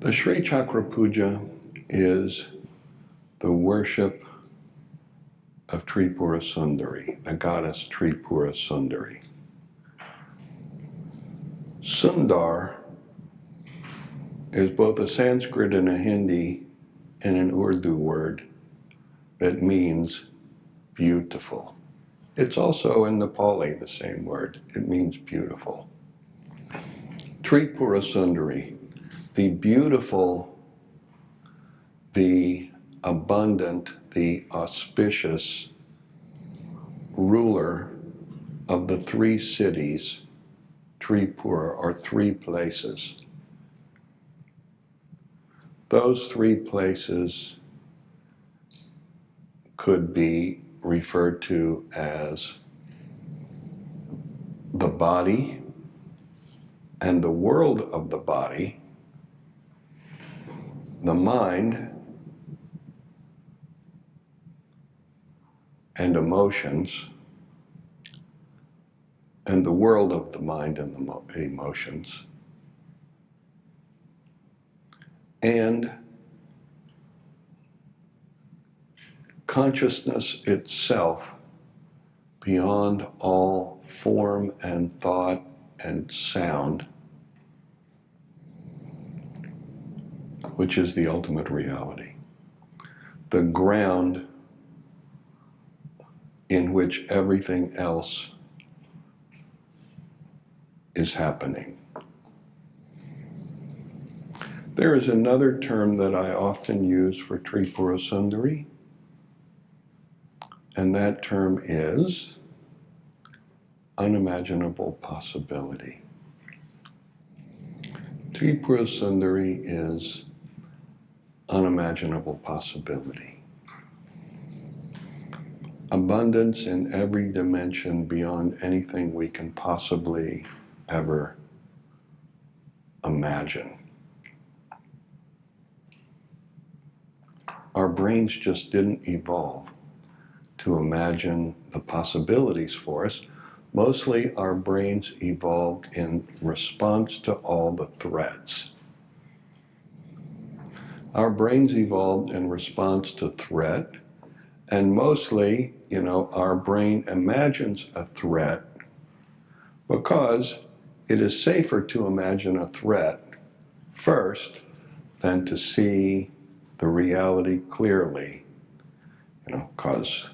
The Shri Chakra Puja is the worship of Tripurasundari, the goddess Tripurasundari. Sundar is both a Sanskrit and a Hindi and an Urdu word that means beautiful. It's also in Nepali the same word. It means beautiful. Tripurasundari, the beautiful, the abundant, the auspicious ruler of the three cities, Tripura, or three places. Those three places could be referred to as the body and the world of the body, the mind and emotions, and the world of the mind and the emotions, and consciousness itself beyond all form and thought and sound, which is the ultimate reality. The ground in which everything else is happening. There is another term that I often use for Tripurasundari, and that term is unimaginable possibility. Tripurasundari is unimaginable possibility. Abundance in every dimension beyond anything we can possibly ever imagine. Our brains just didn't evolve to imagine the possibilities for us. Mostly our brains evolved in response to all the threats. Our brains evolved in response to threat, and mostly, our brain imagines a threat because it is safer to imagine a threat first than to see the reality clearly, because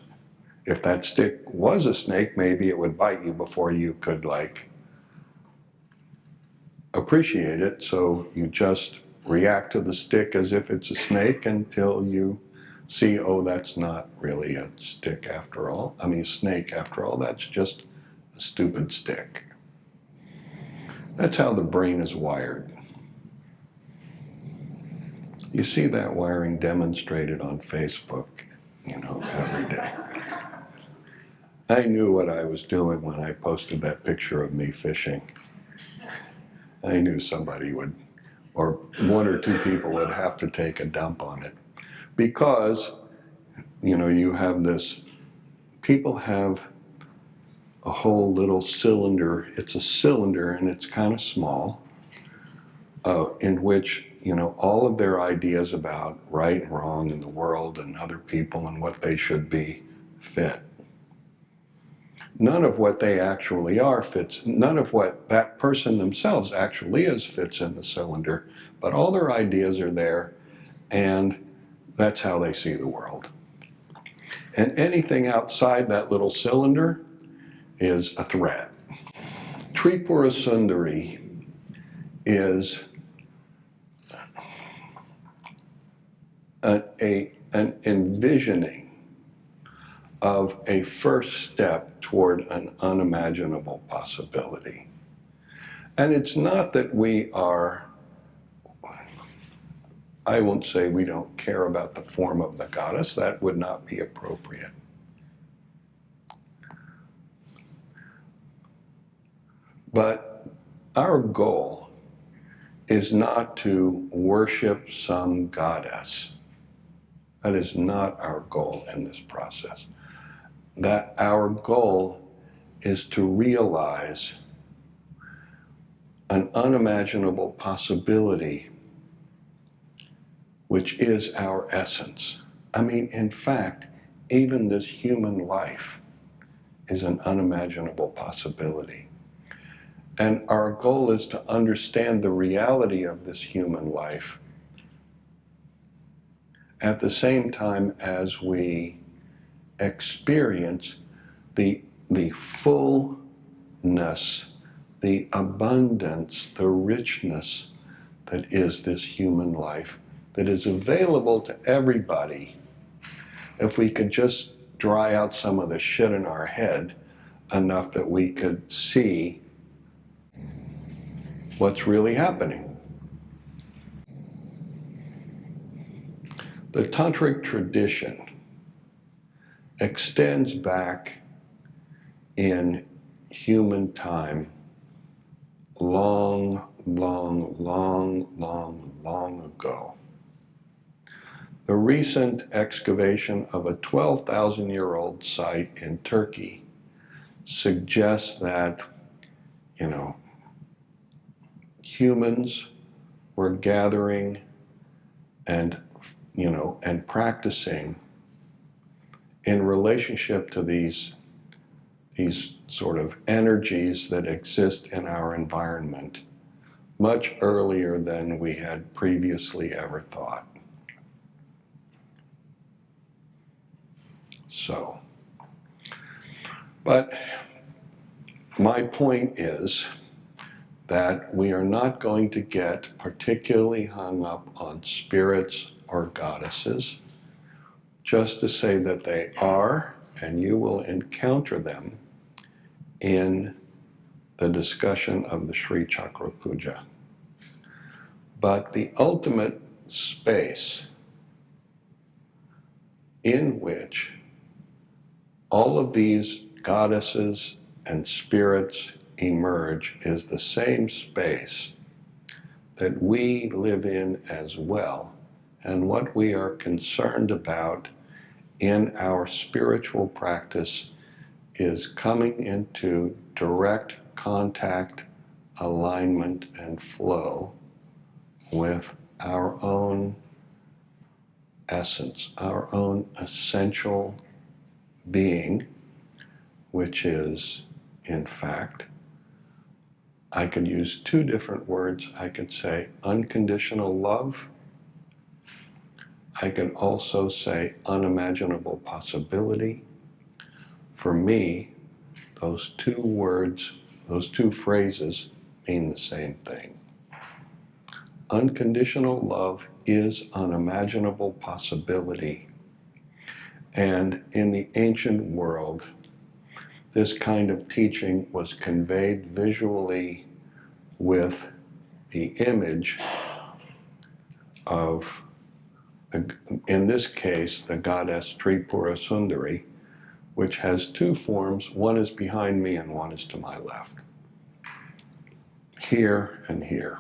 if that stick was a snake, maybe it would bite you before you could appreciate it. So you just react to the stick as if it's a snake until you see, oh, that's not really a stick after all. I mean, a snake after all, that's just a stupid stick. That's how the brain is wired. You see that wiring demonstrated on Facebook, every day. I knew what I was doing when I posted that picture of me fishing. I knew somebody would, or one or two people would have to take a dump on it. Because, you have this, people have a whole little cylinder. It's a cylinder and it's kind of small, in which, all of their ideas about right and wrong in the world and other people and what they should be fit. None of what they actually are fits, none of what that person themselves actually is fits in the cylinder, but all their ideas are there, and that's how they see the world. And anything outside that little cylinder is a threat. Tripurasundari is an envisioning of a first step toward an unimaginable possibility. And it's not that we are, I won't say we don't care about the form of the goddess, that would not be appropriate. But our goal is not to worship some goddess. That is not our goal in this process. That our goal is to realize an unimaginable possibility which is our essence. I mean, in fact, even this human life is an unimaginable possibility. And our goal is to understand the reality of this human life at the same time as we experience the fullness, the abundance, the richness that is this human life, that is available to everybody if we could just dry out some of the shit in our head enough that we could see what's really happening. The tantric tradition extends back in human time long, long, long, long, long ago. The recent excavation of a 12,000-year-old site in Turkey suggests that, humans were gathering and practicing in relationship to these sort of energies that exist in our environment much earlier than we had previously ever thought. So, but my point is that we are not going to get particularly hung up on spirits or goddesses, just to say that they are, and you will encounter them in the discussion of the Shri Chakra Puja. But the ultimate space in which all of these goddesses and spirits emerge is the same space that we live in as well, and what we are concerned about in our spiritual practice is coming into direct contact, alignment, and flow with our own essence, our own essential being, which is, in fact, I could use two different words. I could say unconditional love. I could also say unimaginable possibility. For me, those two words, those two phrases mean the same thing. Unconditional love is unimaginable possibility. And in the ancient world, this kind of teaching was conveyed visually with the image of, in this case, the goddess Tripurasundari, which has two forms. One is behind me and one is to my left. Here and here.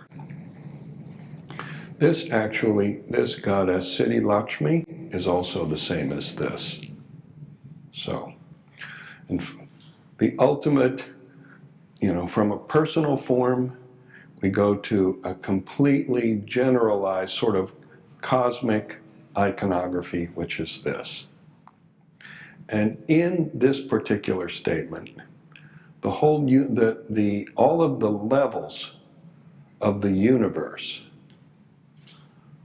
This goddess Siddhi Lakshmi is also the same as this. So, the ultimate, from a personal form, we go to a completely generalized sort of cosmic iconography, which is this. And in this particular statement, the whole all of the levels of the universe,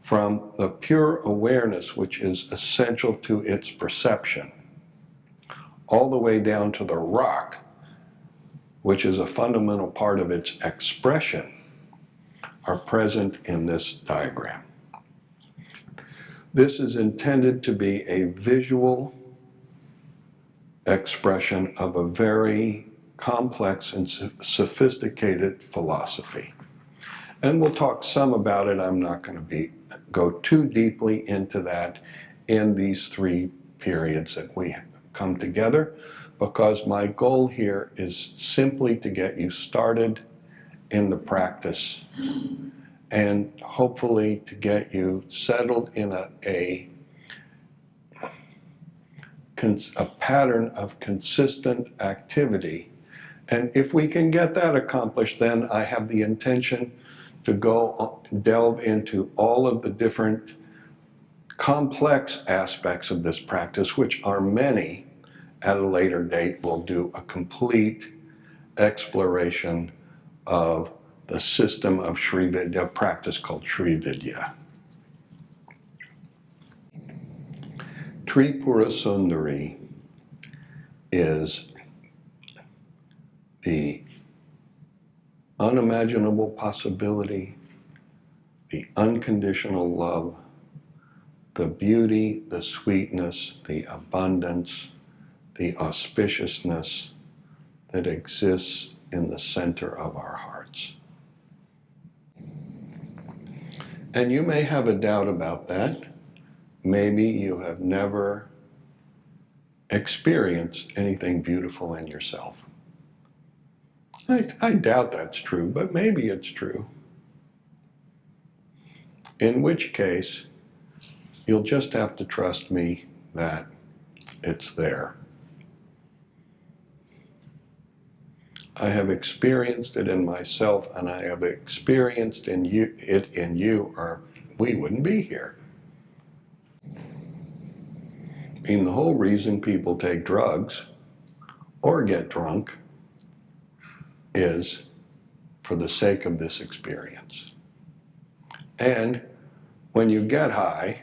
from the pure awareness, which is essential to its perception, all the way down to the rock, which is a fundamental part of its expression, are present in this diagram. This is intended to be a visual expression of a very complex and sophisticated philosophy. And we'll talk some about it. I'm not going to go too deeply into that in these three periods that we come together, because my goal here is simply to get you started in the practice and hopefully to get you settled in a pattern of consistent activity. And if we can get that accomplished, then I have the intention to go delve into all of the different complex aspects of this practice, which are many. At a later date, we'll do a complete exploration of the system of Shri Vidya, practice called Shri Vidya. Tripurasundari is the unimaginable possibility, the unconditional love, the beauty, the sweetness, the abundance, the auspiciousness that exists in the center of our hearts. And you may have a doubt about that. Maybe you have never experienced anything beautiful in yourself. I doubt that's true, but maybe it's true. In which case, you'll just have to trust me that it's there. I have experienced it in myself, and I have experienced it in you, or we wouldn't be here. I mean, the whole reason people take drugs or get drunk is for the sake of this experience. And when you get high,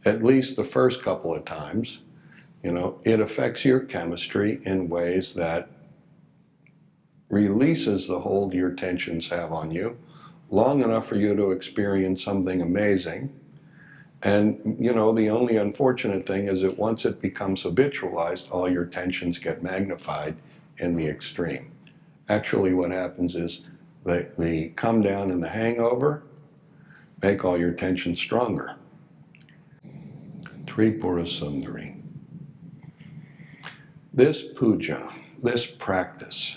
at least the first couple of times, it affects your chemistry in ways that releases the hold your tensions have on you long enough for you to experience something amazing. And, the only unfortunate thing is that once it becomes habitualized, all your tensions get magnified in the extreme. Actually, what happens is the come down and the hangover make all your tensions stronger. Tripurasundari. This puja, this practice,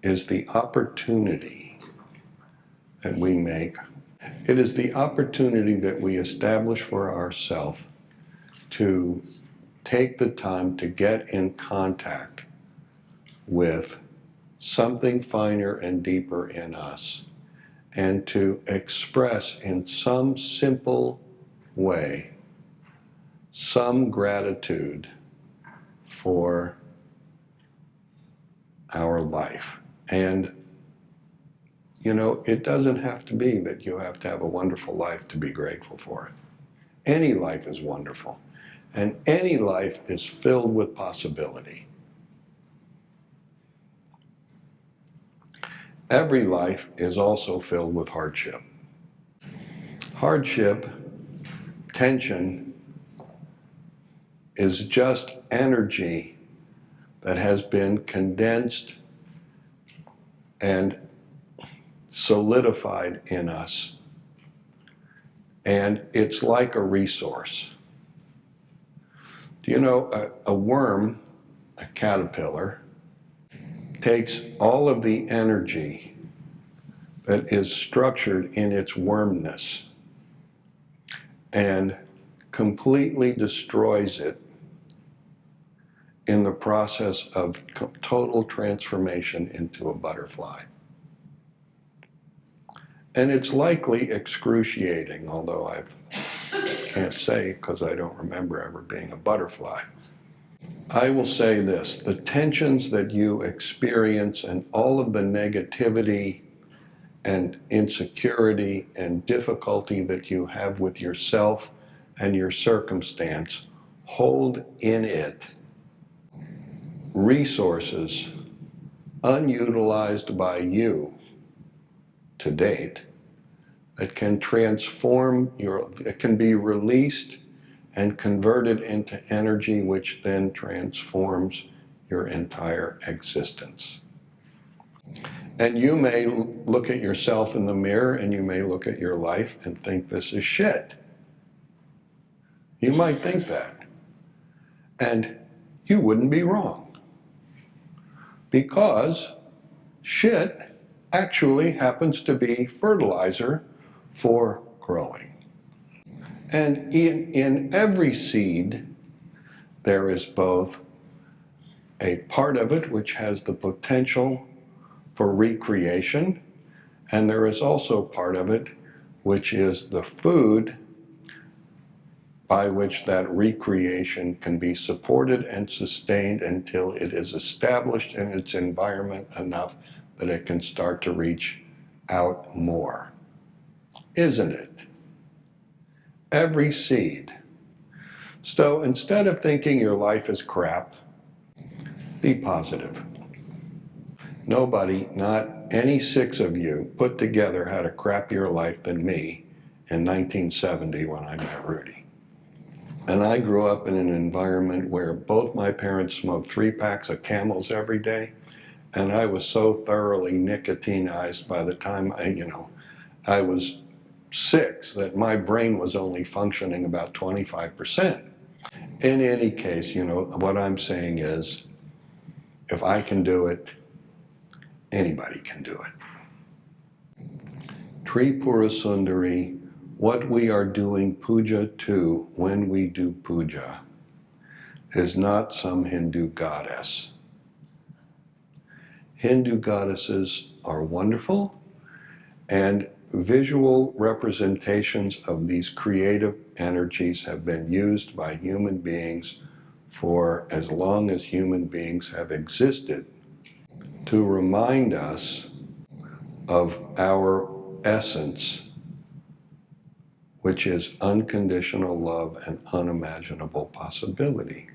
is the opportunity that we make. It is the opportunity that we establish for ourselves to take the time to get in contact with something finer and deeper in us, and to express in some simple way some gratitude for our life. And it doesn't have to be that you have to have a wonderful life to be grateful for it. Any life is wonderful, and any life is filled with possibility. Every life is also filled with hardship. Hardship, tension, is just energy that has been condensed and solidified in us. And it's like a resource. Do you know a worm, a caterpillar, takes all of the energy that is structured in its wormness and completely destroys it in the process of total transformation into a butterfly. And it's likely excruciating, although I can't say because I don't remember ever being a butterfly. I will say this, the tensions that you experience and all of the negativity and insecurity and difficulty that you have with yourself and your circumstance hold in it resources unutilized by you to date that can transform it can be released and converted into energy, which then transforms your entire existence. And you may look at yourself in the mirror and you may look at your life and think this is shit. You might think that. And you wouldn't be wrong. Because shit actually happens to be fertilizer for growing. And in every seed, there is both a part of it which has the potential for recreation, and there is also part of it which is the food by which that recreation can be supported and sustained until it is established in its environment enough that it can start to reach out more. Isn't it? Every seed. So instead of thinking your life is crap, be positive. Nobody, not any 6 of you, put together had a crappier life than me in 1970 when I met Rudy. And I grew up in an environment where both my parents smoked 3 packs of Camels every day, and I was so thoroughly nicotinized by the time I was 6 that my brain was only functioning about 25%. In any case, what I'm saying is, if I can do it, anybody can do it. Tripurasundari, what we are doing puja to when we do puja is not some Hindu goddess. Hindu goddesses are wonderful, and visual representations of these creative energies have been used by human beings for as long as human beings have existed to remind us of our essence, which is unconditional love and unimaginable possibility.